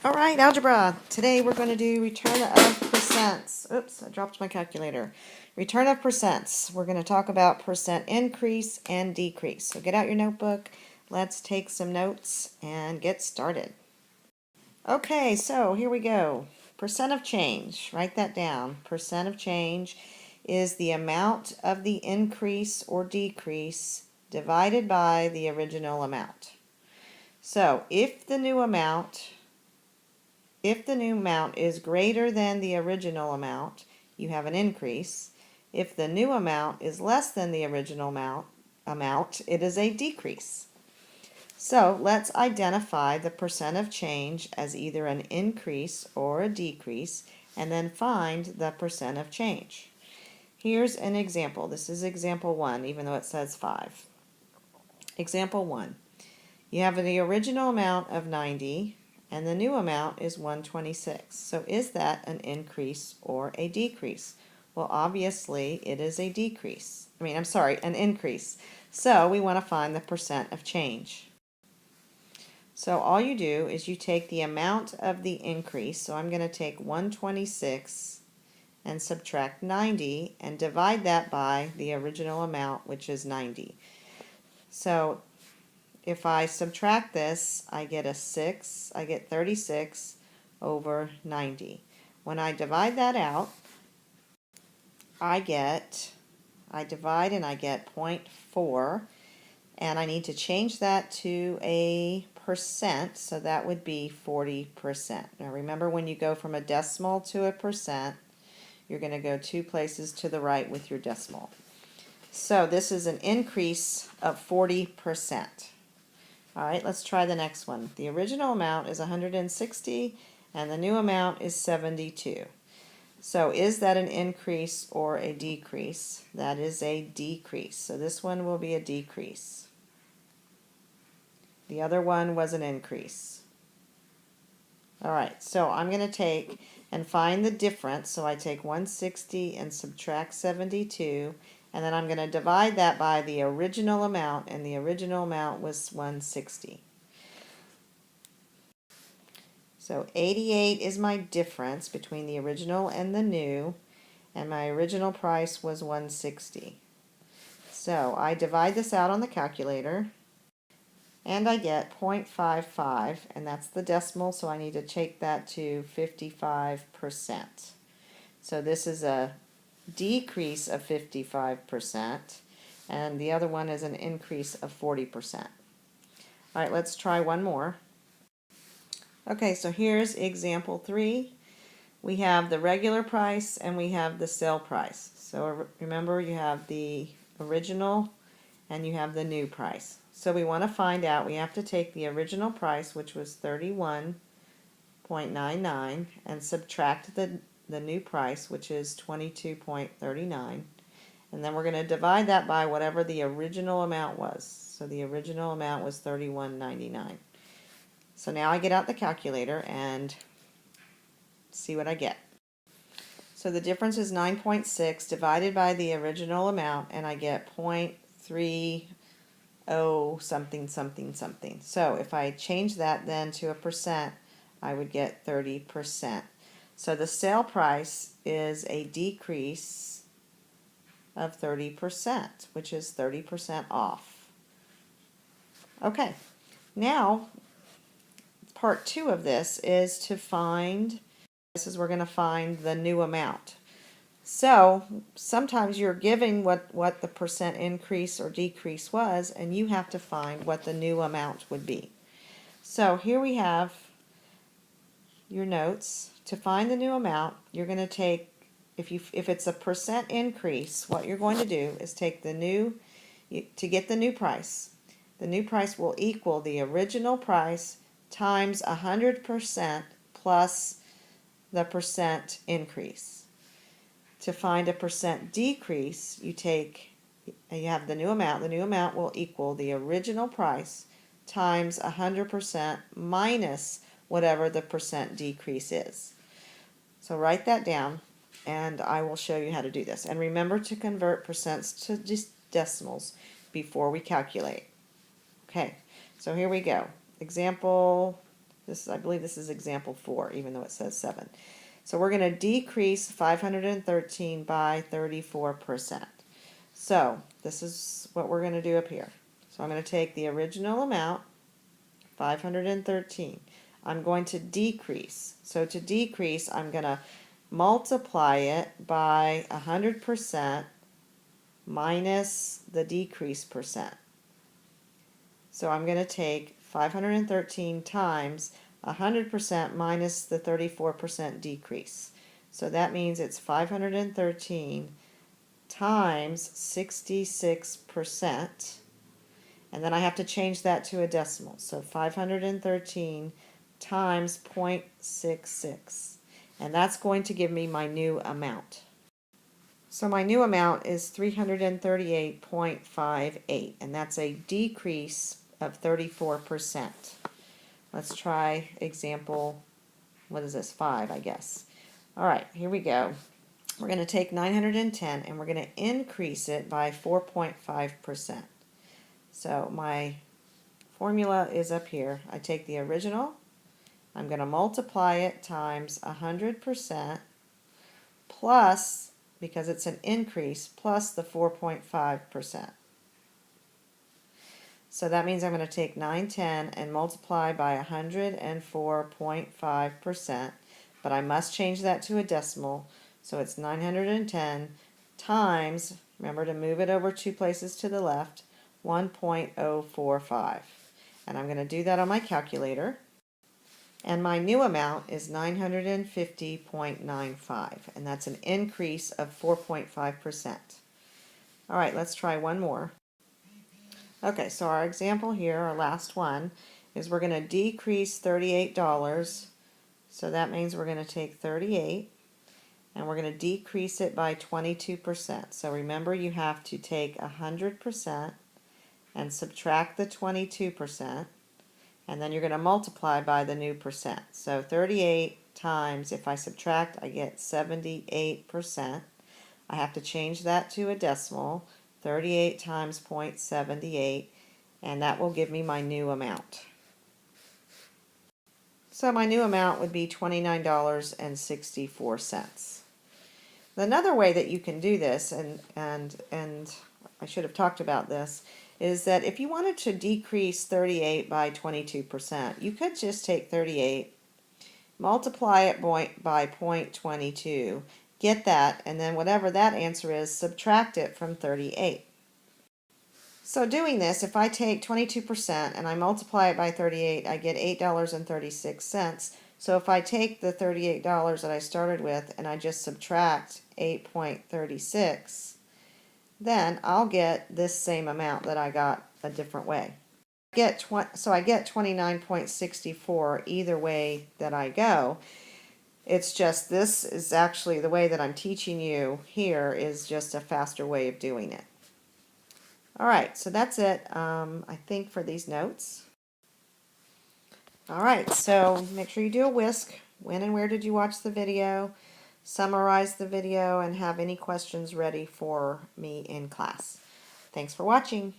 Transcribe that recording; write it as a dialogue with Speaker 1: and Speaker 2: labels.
Speaker 1: All right, algebra. Today we're going to do return of percents. Oops, I dropped my calculator. Return of percents. We're going to talk about percent increase and decrease. So get out your notebook. Let's take some notes and get started. Okay, so here we go. Percent of change. Write that down. Percent of change is the amount of the increase or decrease divided by the original amount. So if the new amount is greater than the original amount, you have an increase. If the new amount is less than the original amount, it is a decrease. So let's identify the percent of change as either an increase or a decrease, and then find the percent of change. Here's an example. This is example 1, even though it says 5. Example 1. You have the original amount of 90, and the new amount is 126. So is that an increase or a decrease? Well, obviously it is a decrease. An increase. So we want to find the percent of change. So all you do is you take the amount of the increase. So I'm going to take 126 and subtract 90 and divide that by the original amount, which is 90. So if I subtract this, I get a 6. I get 36 over 90. When I divide that out, I divide and I get 0.4. And I need to change that to a percent, so that would be 40%. Now remember, when you go from a decimal to a percent, you're going to go 2 places to the right with your decimal. So this is an increase of 40%. All right, let's try the next one. The original amount is 160 and the new amount is 72. So is that an increase or a decrease? That is a decrease. So this one will be a decrease. The other one was an increase. All right, so I'm going to take and find the difference. So I take 160 and subtract 72, and then I'm going to divide that by the original amount, and the original amount was 160. So 88 is my difference between the original and the new, and my original price was 160. So I divide this out on the calculator, and I get 0.55, and that's the decimal, so I need to take that to 55%. So this is a decrease of 55%, and the other one is an increase of 40%. All right, let's try one more. Okay, so here's example 3. We have the regular price and we have the sale price. So remember, you have the original and you have the new price. So we want to find out, we have to take the original price, which was 31.99, and subtract the new price, which is 22.39. And then we're going to divide that by whatever the original amount was. So the original amount was $31.99. So now I get out the calculator and see what I get. So the difference is 9.6 divided by the original amount, and I get 0.30 something something something. So if I change that then to a percent, I would get 30%. So the sale price is a decrease of 30%, which is 30% off. Okay, now part 2 of this is to find, we're going to find the new amount. So sometimes you're giving what the percent increase or decrease was, and you have to find what the new amount would be. So here we have your notes. To find the new amount, you're going to take, if it's a percent increase, what you're going to do is take to get the new price. The new price will equal the original price times 100% plus the percent increase. To find a percent decrease, you have the new amount. The new amount will equal the original price times 100% minus whatever the percent decrease is. So write that down, and I will show you how to do this. And remember to convert percents to decimals before we calculate. Okay, so here we go. Example I believe this is example 4, even though it says 7. So we're going to decrease 513 by 34%. So this is what we're going to do up here. So I'm going to take the original amount, 513. I'm going to decrease. So to decrease, I'm going to multiply it by 100% minus the decrease percent. So I'm going to take 513 times 100% minus the 34% decrease. So that means it's 513 times 66%. And then I have to change that to a decimal. So 513 times 0.66. And that's going to give me my new amount. So my new amount is 338.58, and that's a decrease of 34%. Let's try example, what is this, 5, I guess. All right, here we go. We're going to take 910 and we're going to increase it by 4.5%. So my formula is up here. I take the original, I'm going to multiply it times 100% plus, because it's an increase, plus the 4.5%. So that means I'm going to take 910 and multiply by 104.5%, but I must change that to a decimal, so it's 910 times, remember to move it over 2 places to the left, 1.045. And I'm going to do that on my calculator. And my new amount is 950.95, and that's an increase of 4.5%. All right, let's try one more. Okay, so our example here, our last one, is we're going to decrease $38. So that means we're going to take 38 and we're going to decrease it by 22%. So remember, you have to take 100% and subtract the 22%. And then you're going to multiply by the new percent. So 38 times, if I subtract, I get 78%. I have to change that to a decimal, 38 times 0.78, and that will give me my new amount. So my new amount would be $29.64. Another way that you can do this, and I should have talked about this, is that if you wanted to decrease 38 by 22%, you could just take 38, multiply it by 0.22, get that, and then whatever that answer is, subtract it from 38. So doing this, if I take 22% and I multiply it by 38, I get $8.36. So if I take the $38 that I started with and I just subtract 8.36, then I'll get this same amount that I got a different way. So I get 29.64 either way that I go. It's just, this is actually the way that I'm teaching you here is just a faster way of doing it. All right, so that's it, I think, for these notes. All right, so make sure you do a whisk. When and where did you watch the video? Summarize the video and have any questions ready for me in class. Thanks for watching.